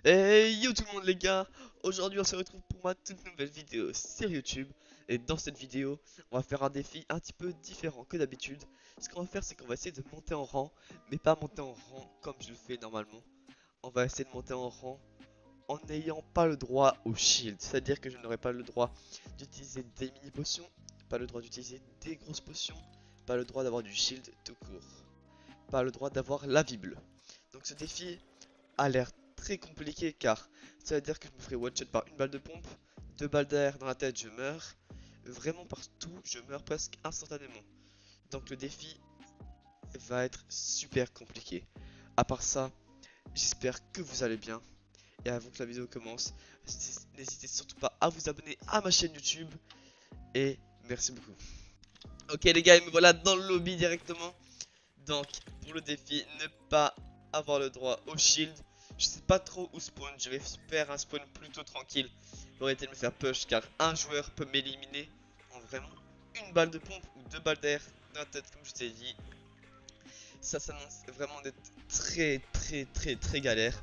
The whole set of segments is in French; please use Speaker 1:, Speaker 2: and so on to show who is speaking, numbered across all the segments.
Speaker 1: Hey yo tout le monde les gars. Aujourd'hui on se retrouve pour ma toute nouvelle vidéo sur YouTube. Et dans cette vidéo on va faire un défi un petit peu différent que d'habitude. Ce qu'on va faire c'est qu'on va essayer de monter en rang. Mais pas monter en rang comme je le fais normalement. On va essayer de monter en rang en n'ayant pas le droit au shield. C'est à dire que je n'aurai pas le droit d'utiliser des mini potions. Pas le droit d'utiliser des grosses potions. Pas le droit d'avoir du shield tout court. Pas le droit d'avoir la vie bleue. Donc ce défi a l'air très compliqué car ça veut dire que je me ferai one shot par une balle de pompe, deux balles d'air dans la tête, je meurs. Vraiment partout, je meurs presque instantanément. Donc le défi va être super compliqué. À part ça, j'espère que vous allez bien. Et avant que la vidéo commence, n'hésitez surtout pas à vous abonner à ma chaîne YouTube. Et merci beaucoup. Ok les gars, me voilà dans le lobby directement. Donc, pour le défi, ne pas avoir le droit au shield. Je sais pas trop où spawn, je vais faire un spawn plutôt tranquille pour éviter de me faire push car un joueur peut m'éliminer en vraiment une balle de pompe ou deux balles d'air dans la tête comme je t'ai dit. Ça s'annonce vraiment d'être très galère.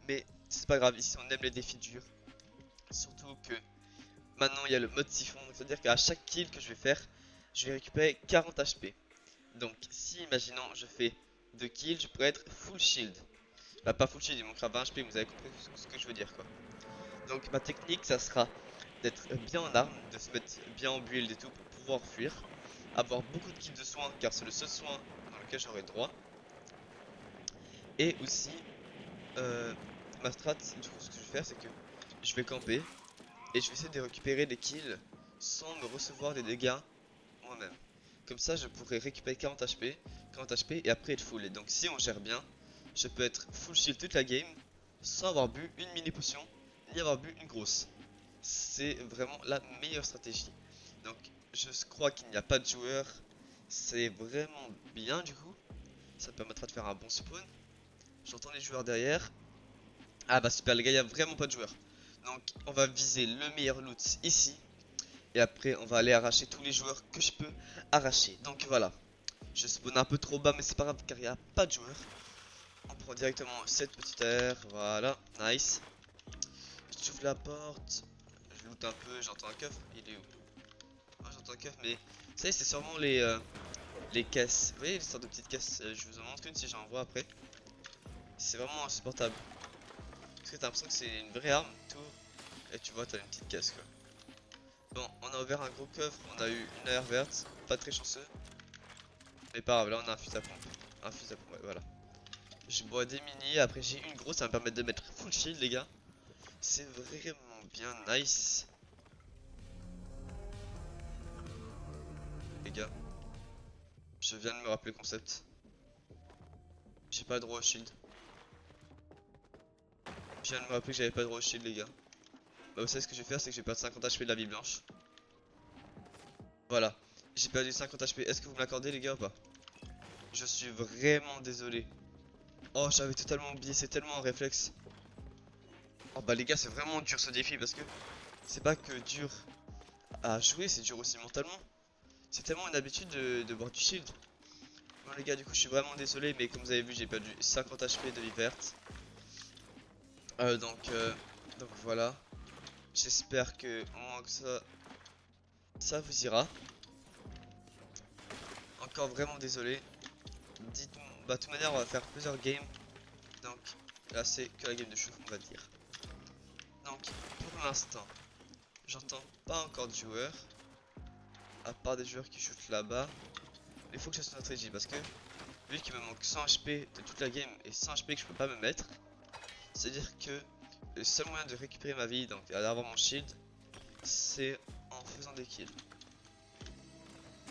Speaker 1: Mais c'est pas grave, ici on aime les défis durs. Surtout que maintenant il y a le mode siphon, donc c'est à dire qu'à chaque kill que je vais faire, je vais récupérer 40 HP. Donc si imaginons je fais 2 kills, je pourrais être full shield. Bah pas full shield, il manquera 20 HP, vous avez compris ce que je veux dire quoi. Donc ma technique ça sera d'être bien en armes, de se mettre bien en build et tout pour pouvoir fuir. Avoir beaucoup de kits de soins car c'est le seul soin dans lequel j'aurai droit. Et aussi ma strat, du coup ce que je vais faire c'est que je vais camper et je vais essayer de récupérer des kills sans me recevoir des dégâts moi-même. Comme ça, je pourrais récupérer 40 HP et après être full. Et donc, si on gère bien, je peux être full shield toute la game sans avoir bu une mini potion ni avoir bu une grosse. C'est vraiment la meilleure stratégie. Donc, je crois qu'il n'y a pas de joueur. C'est vraiment bien du coup. Ça me permettra de faire un bon spawn. J'entends les joueurs derrière. Ah bah super les gars, il n'y a vraiment pas de joueurs. Donc, on va viser le meilleur loot ici. Et après, on va aller arracher tous les joueurs que je peux arracher. Donc voilà. Je spawn un peu trop bas mais c'est pas grave car il n'y a pas de joueur. On prend directement cette petite air, voilà, nice. J'ouvre la porte, je loot un peu, j'entends un coffre, il est où? Ah j'entends un coffre mais ça c'est sûrement les caisses. Vous voyez les sortes de petites caisses, je vous en montre une si j'en vois après. C'est vraiment insupportable. Parce que t'as l'impression que c'est une vraie arme, tout. Et tu vois t'as une petite caisse quoi. Bon, on a ouvert un gros coffre, on a eu une AR verte, pas très chanceux. Mais pas grave, là on a un fusil à pompe. Un fusil à pompe, ouais, voilà. Je bois des mini, après j'ai une grosse, ça va me permettre de mettre full shield les gars. C'est vraiment bien nice. Les gars, je viens de me rappeler le concept. J'ai pas le droit au shield. Je viens de me rappeler que j'avais pas le droit au shield les gars. Bah vous savez ce que je vais faire, c'est que je vais perdre 50 HP de la vie blanche. Voilà, j'ai perdu 50 HP. Est-ce que vous me l'accordez les gars ou pas? Je suis vraiment désolé. Oh j'avais totalement oublié, c'est tellement un réflexe. Oh bah les gars c'est vraiment dur ce défi parce que c'est pas que dur à jouer, c'est dur aussi mentalement. C'est tellement une habitude de boire du shield. Bon les gars du coup je suis vraiment désolé mais comme vous avez vu j'ai perdu 50 HP de vie verte. Euh, donc, euh, donc voilà. J'espère que au moins que ça vous ira. Encore vraiment désolé. Dites-moi, bah de toute manière on va faire plusieurs games. Donc là c'est que la game de chou on va dire. Donc pour l'instant, j'entends pas encore de joueurs. À part des joueurs qui shootent là-bas. Il faut que je fasse une stratégie parce que vu qu'il me manque 100 HP de toute la game et 100 HP que je peux pas me mettre. C'est à dire que le seul moyen de récupérer ma vie, donc d'avoir mon shield, c'est en faisant des kills.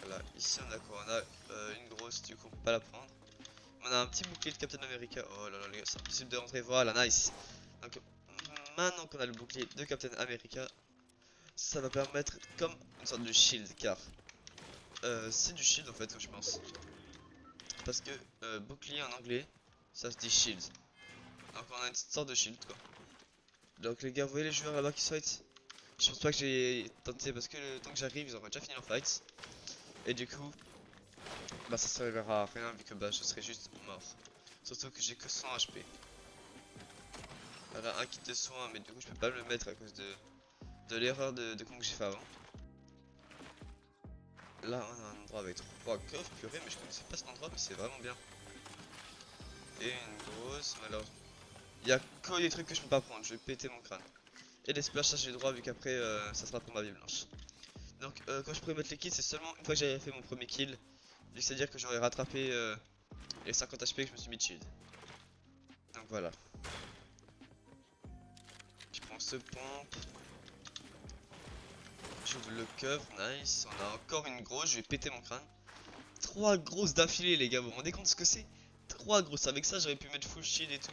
Speaker 1: Voilà, ici on a quoi? On a une grosse, du coup on peut pas la prendre. On a un petit bouclier de Captain America. Oh là là les gars, c'est impossible de rentrer, voilà, nice. Donc maintenant qu'on a le bouclier de Captain America, ça va permettre comme une sorte de shield car c'est du shield en fait je pense. Parce que bouclier en anglais, ça se dit shield. Donc on a une sorte de shield quoi. Donc les gars, vous voyez les joueurs là-bas qui se fight? Je pense pas que j'ai tenté parce que le temps que j'arrive, ils auront déjà fini leur fight. Et du coup, bah ça servira à rien vu que bah je serai juste mort. Surtout que j'ai que 100 HP. Voilà, un kit de soins, mais du coup je peux pas le mettre à cause de l'erreur de con que j'ai fait avant. Là on a un endroit avec 3 coffres, purée, mais je connaissais pas cet endroit, mais c'est vraiment bien. Et une grosse, malheureusement. Il y a que des trucs que je peux pas prendre, je vais péter mon crâne. Et les splashs, ça j'ai le droit vu qu'après ça sera pour ma vie blanche. Donc quand je pourrais mettre les kills, c'est seulement une fois que j'avais fait mon premier kill. C'est-à-dire que j'aurais rattrapé les 50 HP que je me suis mis de shield. Donc voilà. Je prends ce pompe. J'ouvre le coffre, nice. On a encore une grosse, je vais péter mon crâne. 3 grosses d'affilée les gars, vous vous rendez compte ce que c'est? 3 grosses, avec ça j'aurais pu mettre full shield et tout.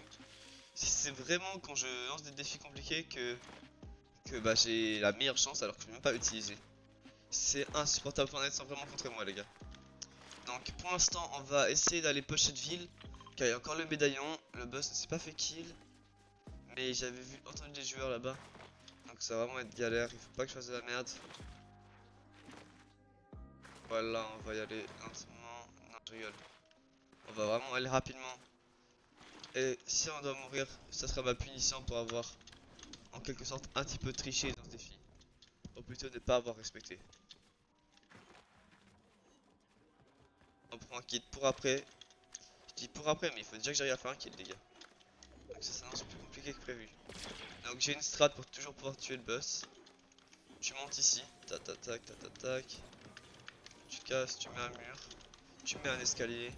Speaker 1: C'est vraiment quand je lance des défis compliqués que bah, j'ai la meilleure chance alors que je ne vais même pas utiliser. C'est insupportable, Fortnite sont vraiment contre moi les gars. Donc pour l'instant on va essayer d'aller push cette ville. Car il y a encore le médaillon, le boss ne s'est pas fait kill. Mais j'avais entendu des joueurs là-bas. Donc ça va vraiment être galère, il faut pas que je fasse de la merde. Voilà, on va y aller lentement. Non, je rigole. On va vraiment aller rapidement. Et si on doit mourir, ça sera ma punition pour avoir en quelque sorte un petit peu triché dans ce défi. Ou plutôt ne pas avoir respecté. On prend un kit pour après. Je dis pour après, mais il faut déjà que j'arrive à faire un kill, les gars. Donc ça s'annonce plus compliqué que prévu. Donc j'ai une strat pour toujours pouvoir tuer le boss. Tu montes ici, tac tac tac tac tac tac. Tu casses, tu mets un mur, tu mets un escalier,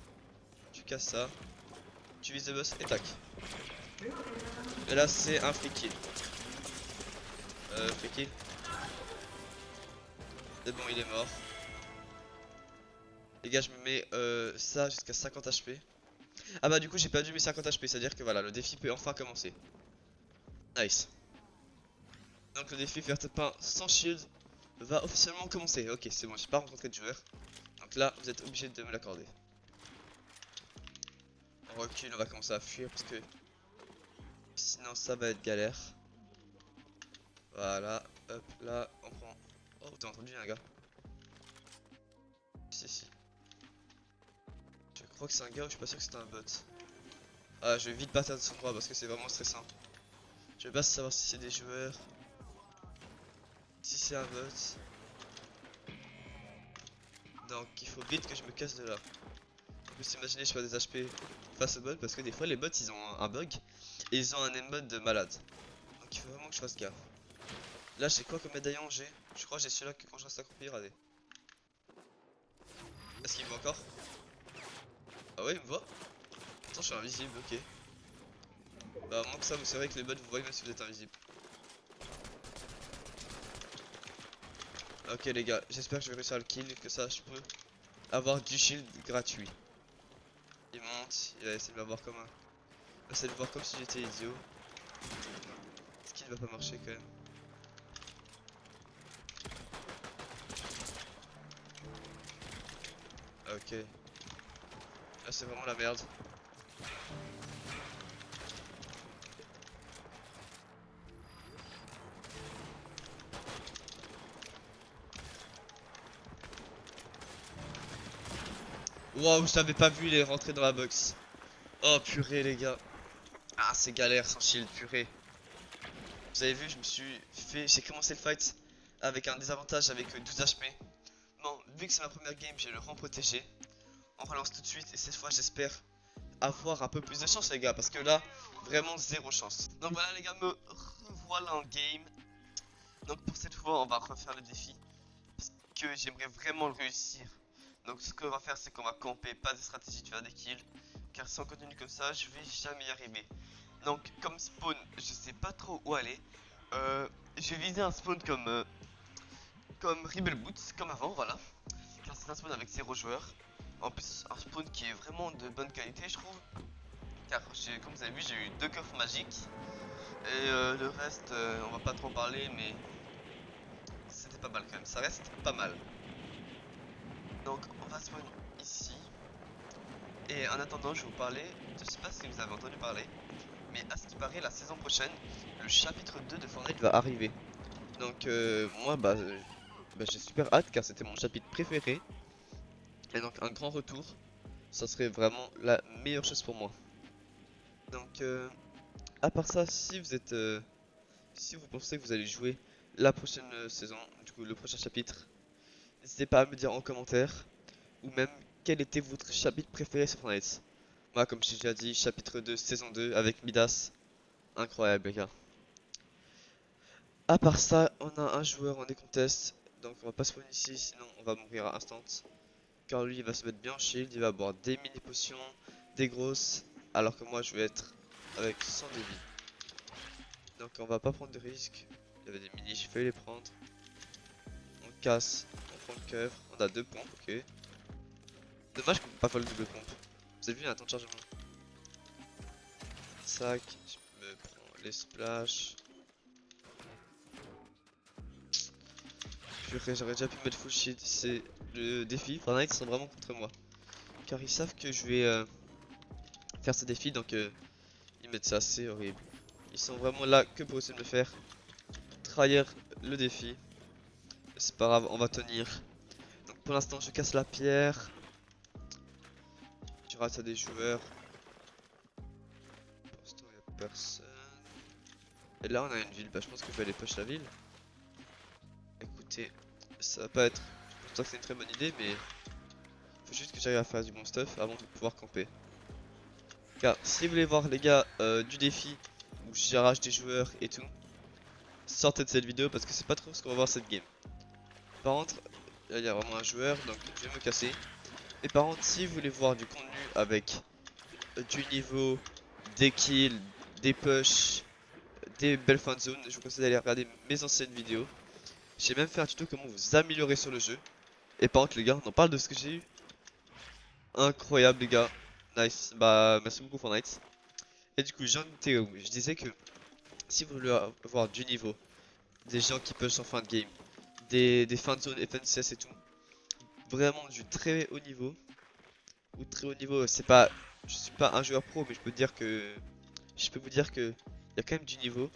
Speaker 1: tu casses ça, tu vises le boss et tac. Et là c'est un free kill. Free kill. Et bon, il est mort. Les gars, je me mets ça jusqu'à 50 HP. Ah bah du coup j'ai perdu mes 50 HP, c'est à dire que voilà, le défi peut enfin commencer. Nice. Donc le défi faire pain sans shield va officiellement commencer. Ok, c'est bon, j'ai pas rencontré de joueur. Donc là, vous êtes obligé de me l'accorder. On recule, on va commencer à fuir parce que sinon ça va être galère. Voilà, hop là, on prend... Oh, t'as entendu un gars? Si. Je crois que c'est un gars ou je suis pas sûr que c'est un bot. Ah, je vais vite partir de cet endroit parce que c'est vraiment stressant. Je vais pas savoir si c'est des joueurs. Si c'est un bot. Donc il faut vite que je me casse de là. En plus imaginez je fais des HP face aux bots parce que des fois les bots ils ont un bug et ils ont un aimbot de malade. Donc il faut vraiment que je fasse gaffe. Là j'ai quoi comme médaillon j'ai? Je crois que j'ai celui-là que quand je reste accroupi, regardez. Est-ce qu'il me voit encore? Ah ouais il me voit? Attends je suis invisible, ok. Bah moins que ça vous savez que les bots vous voient même si vous êtes invisible. Ok les gars, j'espère que je vais réussir à le kill, que ça je peux avoir du shield gratuit. Il monte, il va essayer de m'avoir comme un... Il va essayer de voir comme si j'étais idiot. Ce qui ne va pas marcher quand même. Ok. Là c'est vraiment la merde. Waouh, je l'avais pas vu, il est rentré dans la box. Oh purée les gars. Ah c'est galère sans shield, purée. Vous avez vu, je me suis fait... J'ai commencé le fight avec un désavantage avec 12 HP. Bon, vu que c'est ma première game, j'ai le rang protégé. On relance tout de suite et cette fois j'espère avoir un peu plus de chance les gars. Parce que là, vraiment zéro chance. Donc voilà les gars, me revoilà en game. Donc pour cette fois, on va refaire le défi. Parce que j'aimerais vraiment le réussir. Donc ce qu'on va faire, c'est qu'on va camper, pas de stratégie de faire des kills. Car si on continue comme ça, je vais jamais y arriver. Donc comme spawn, je sais pas trop où aller. Je vais viser un spawn comme Rebel Boots, comme avant, voilà. Car c'est un spawn avec 0 joueurs. En plus, un spawn qui est vraiment de bonne qualité, je trouve. Car comme vous avez vu, j'ai eu 2 coffres magiques. Et le reste, on va pas trop en parler, mais c'était pas mal quand même. Ça reste pas mal. Donc on va spawn ici. Et en attendant, je vais vous parler, je sais pas si vous avez entendu parler, mais à ce qui paraît, la saison prochaine, le chapitre 2 de Fortnite va arriver. Donc moi, bah, j'ai super hâte car c'était mon chapitre préféré. Et donc un grand retour, ça serait vraiment la meilleure chose pour moi. Donc à part ça, si vous pensez que vous allez jouer la prochaine saison, du coup le prochain chapitre, n'hésitez pas à me dire en commentaire, ou même quel était votre chapitre préféré sur Fortnite. Moi, comme j'ai déjà dit, chapitre 2, saison 2 avec Midas, incroyable les gars. À part ça, on a un joueur en décontest, donc on va pas spawn ici, sinon on va mourir à instant. Car lui il va se mettre bien en shield, il va boire des mini potions, des grosses, alors que moi je vais être avec 100 de vie. Donc on va pas prendre de risques. Il y avait des mini, j'ai failli les prendre. On casse, on prend le coffre, on a 2 pompes, ok. Dommage qu'on peut pas faire le double pompe. Vous avez vu, il y a un temps de chargement. Sac, je me prends les splash. Purée, j'aurais déjà pu mettre full shield. C'est le défi. Fortnite sont vraiment contre moi. Car ils savent que je vais faire ce défi, donc ils mettent ça, c'est horrible. Ils sont vraiment là que pour essayer de me faire trahir le défi. C'est pas grave, on va tenir. Donc pour l'instant, je casse la pierre. Je rate à des joueurs. Pour l'instant, il n'y a personne. Et là, on a une ville. Bah, je pense que je vais aller push la ville. Écoutez, ça va pas être. Je pense que c'est une très bonne idée, mais faut juste que j'arrive à faire du bon stuff avant de pouvoir camper. Car si vous voulez voir les gars du défi où j'arrache des joueurs et tout, sortez de cette vidéo parce que c'est pas trop ce qu'on va voir cette game. Par contre, là il y a vraiment un joueur donc je vais me casser. Et par contre, si vous voulez voir du contenu avec du niveau, des kills, des push, des belles fan zones, je vous conseille d'aller regarder mes anciennes vidéos. J'ai même fait un tuto comment vous améliorer sur le jeu. Et par contre les gars, on en parle de ce que j'ai eu. Incroyable les gars. Nice. Bah merci beaucoup Fortnite. Et du coup j'en étais où je disais que si vous voulez avoir du niveau, des gens qui push en fin de game, des fins de zone FNCS et tout, vraiment du très haut niveau, ou très haut niveau, c'est pas, je suis pas un joueur pro, mais je peux vous dire que il y a quand même du niveau.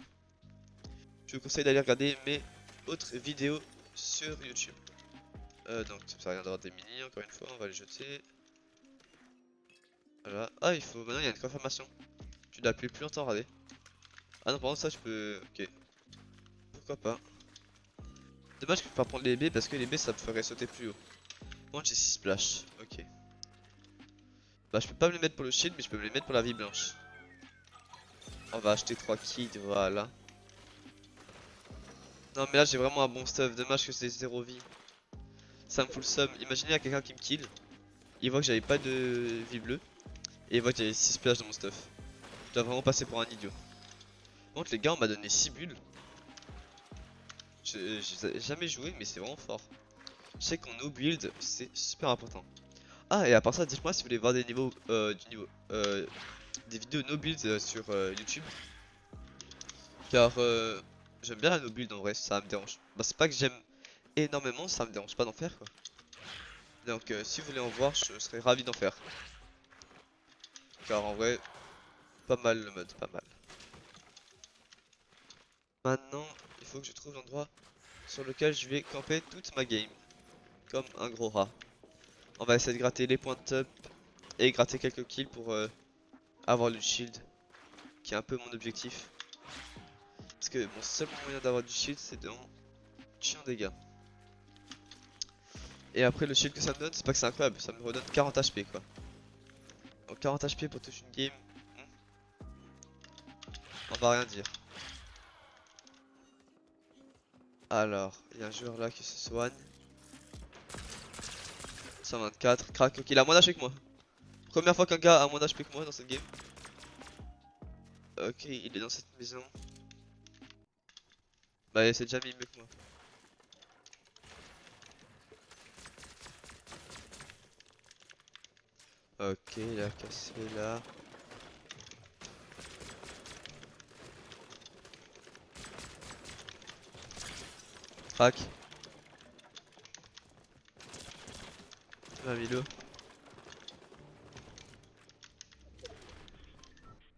Speaker 1: Je vous conseille d'aller regarder mes autres vidéos sur YouTube. Donc ça sert à rien d'avoir des mini, encore une fois, on va les jeter. Voilà. Ah, il faut, maintenant il y a une confirmation. Tu dois appuyer plus longtemps, regardez. Ah non, par contre ça je peux, ok, pourquoi pas. Dommage que je peux pas prendre les B parce que les B ça me ferait sauter plus haut. Bon, j'ai 6 splash, ok. Bah je peux pas me les mettre pour le shield mais je peux me les mettre pour la vie blanche. On va acheter 3 kits, voilà. Non mais là j'ai vraiment un bon stuff, dommage que c'est 0 vie. Ça me fout le seum, imaginez à quelqu'un qui me kill. Il voit que j'avais pas de vie bleue. Et il voit que j'avais 6 splash dans mon stuff. Je dois vraiment passer pour un idiot. Par contre les gars on m'a donné 6 bulles. J'ai jamais joué mais c'est vraiment fort. Je sais qu'on no build, c'est super important. Ah et à part ça dites-moi si vous voulez voir des niveaux, des vidéos no build sur YouTube. Car j'aime bien la no build en vrai, ça me dérange. Bah c'est pas que j'aime énormément, ça me dérange pas d'en faire quoi. Donc si vous voulez en voir, je serais ravi d'en faire. Car en vrai, pas mal le mode, pas mal. Maintenant, il faut que je trouve l'endroit sur lequel je vais camper toute ma game. Comme un gros rat. On va essayer de gratter les points de top et gratter quelques kills pour avoir le shield. Qui est un peu mon objectif. Parce que mon seul moyen d'avoir du shield c'est en tuant des gars. Et après le shield que ça me donne, c'est pas que c'est incroyable, ça me redonne 40 HP quoi. Donc 40 HP pour toute une game, on va rien dire. Alors, il y a un joueur là qui se soigne. 124, crack, ok, il a moins d'HP que moi. Première fois qu'un gars a moins d'HP que moi dans cette game. Ok, il est dans cette maison. Bah, c'est déjà mis mieux que moi. Ok, il a cassé là. Crack. 20 000.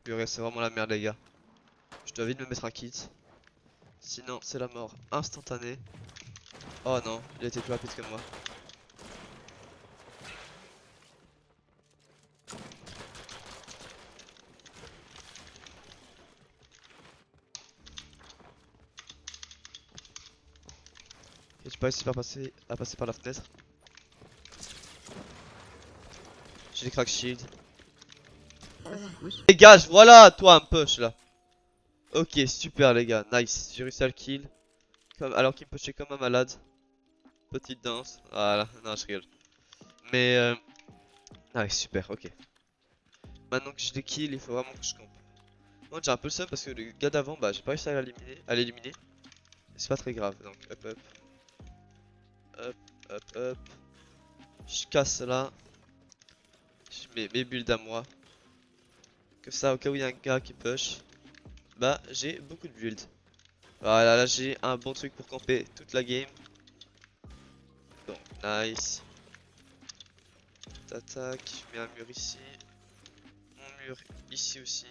Speaker 1: Purée, c'est vraiment la merde, les gars. Je dois vite me mettre un kit. Sinon, c'est la mort instantanée. Oh non, il a été plus rapide que moi. Et tu peux réussir à passer par la fenêtre. J'ai des crack shield.
Speaker 2: Wesh.
Speaker 1: Dégage, voilà, toi un push là. Ok, super les gars, nice. J'ai réussi à le kill. Alors qu'il me pushait comme un malade. Petite danse. Voilà, non, je rigole. Mais ouais, super, ok. Maintenant que je les kill, il faut vraiment que je campe. Moi j'ai un peu le seum parce que le gars d'avant, bah j'ai pas réussi à l'éliminer. C'est pas très grave, donc hop hop. Hop, hop, hop. Je casse là. Je mets mes builds à moi. Que ça, au cas où il y a un gars qui push, bah j'ai beaucoup de builds. Voilà, là j'ai un bon truc pour camper toute la game. Bon, nice. T'attaques, je mets un mur ici. Mon mur ici aussi.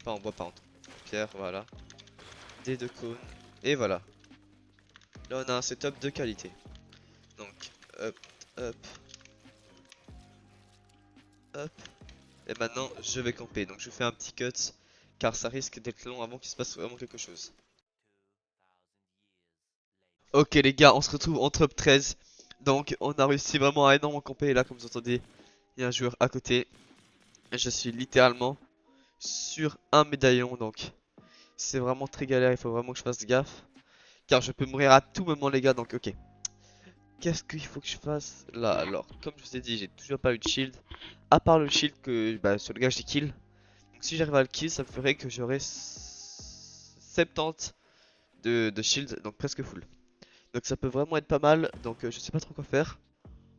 Speaker 1: Pas en bois, par contre. Pierre, voilà. Des deux cônes. Et voilà. Là on a un setup de qualité. Donc, hop, hop, hop. Et maintenant je vais camper. Donc je fais un petit cut. Car ça risque d'être long avant qu'il se passe vraiment quelque chose. Ok les gars, on se retrouve en top 13. Donc on a réussi vraiment à énormément camper. Et là comme vous entendez, il y a un joueur à côté. Et je suis littéralement sur un médaillon. Donc c'est vraiment très galère, il faut vraiment que je fasse gaffe. Car je peux mourir à tout moment les gars, donc ok. Qu'est-ce qu'il faut que je fasse là? Alors, comme je vous ai dit, j'ai toujours pas eu de shield. À part le shield que bah, sur le gars j'ai kill. Donc si j'arrive à le kill, ça me ferait que j'aurais 70 de shield, donc presque full. Donc ça peut vraiment être pas mal, donc je sais pas trop quoi faire.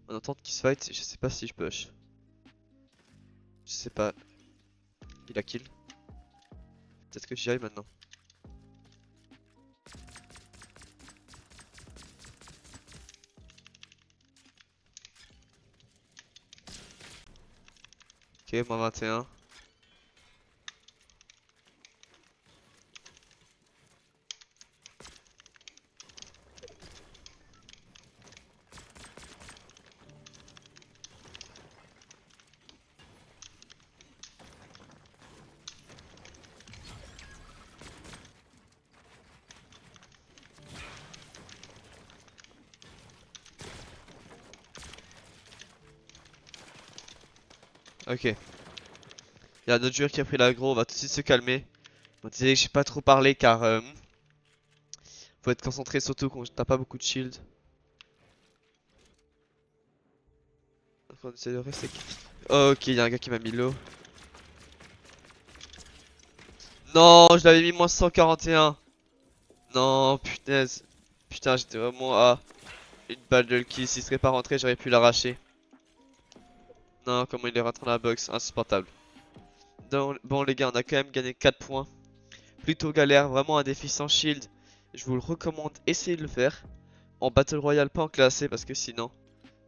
Speaker 1: En attendant qu'il se fight, je sais pas si je push. Je sais pas. Il a kill. Peut-être que j'y aille maintenant. Ok, moins 21. Ok. Il y a un autre joueur qui a pris l'aggro, on va tout de suite se calmer. On disait que j'ai pas trop parlé car faut être concentré surtout quand t'as pas beaucoup de shield. Donc on essaie de rester. Ok, il y a un gars qui m'a mis low. Non, je l'avais mis moins 141. Non, punaise. Putain, j'étais vraiment à une balle de le kill. S'il serait pas rentré, j'aurais pu l'arracher. Non, comment il est rentré dans la box, insupportable. Donc, bon les gars, on a quand même gagné 4 points. Plutôt galère, vraiment un défi sans shield. Je vous le recommande, essayez de le faire. En Battle Royale, pas en classé, parce que sinon,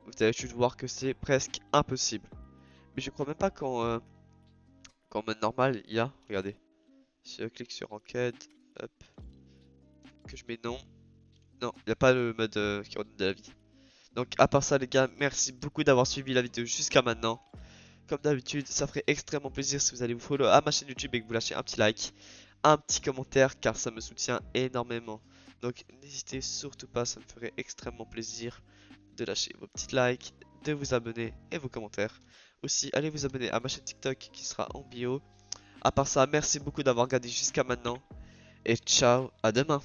Speaker 1: vous allez juste voir que c'est presque impossible. Mais je crois même pas qu'en mode normal, il y a. Regardez. Si je clique sur Enquête, hop, que je mets non. Non, il n'y a pas le mode qui redonne de la vie. Donc à part ça les gars, merci beaucoup d'avoir suivi la vidéo jusqu'à maintenant. Comme d'habitude, ça ferait extrêmement plaisir si vous allez vous follow à ma chaîne YouTube et que vous lâchez un petit like, un petit commentaire car ça me soutient énormément. Donc n'hésitez surtout pas, ça me ferait extrêmement plaisir de lâcher vos petits likes, de vous abonner et vos commentaires. Aussi, allez vous abonner à ma chaîne TikTok qui sera en bio. À part ça, merci beaucoup d'avoir regardé jusqu'à maintenant et ciao, à demain.